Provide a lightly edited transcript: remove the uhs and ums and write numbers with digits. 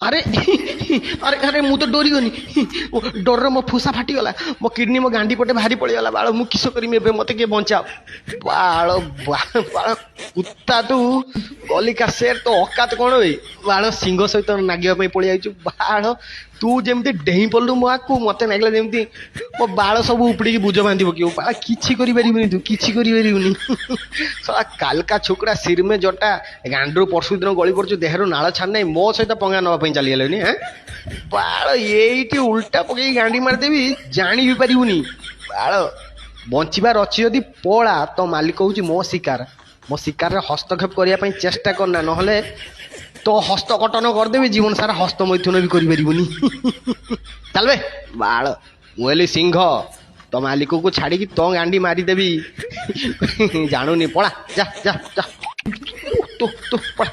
अरे अरे अरे मु तो डरी गनी डर मो फुसा फाटीगला मो किडनी मो गांडी पटे भारी पड़गला बाଳ मु किस करमी एबे मते के बचाओ बाळ बाळ कुत्ता तू कलिका शेर तो औकात कोन बे बाळ सिंह सहित नागिया पई पळि आइछु बाळ तू जेमती डेही पड़लु मो आकु मते नागला जेमती मो बाळ सब उपड़ी की बुझ बांधी पकियो बाळ किछि करि परिबनी तू किछि करि परिबनी साला कालका छोकरा सिर में जटा गांडरू परसु दिन गली पड़छु देहरो नाळ छान नै मो सहित पंगा नवा पई चली गेलेनी हैं बाळ एइटी उल्टा पकई गांडी मार देबी जानी भी परिबुनी बाळ बंचिबार अछि यदि पळा तो मालिक कहउची मो शिकार रे हस्तक्षेप करिया पई चेष्टा करना नहले तो हस्तकटन करदेवी जीवन सारा हस्त मैथुन भी करी चल बे बाळ मुएली सिंह तो मालिक को छाड़ी की तो गांडी मारी देवी जानूनी पड़ा जा जा जा तू पड़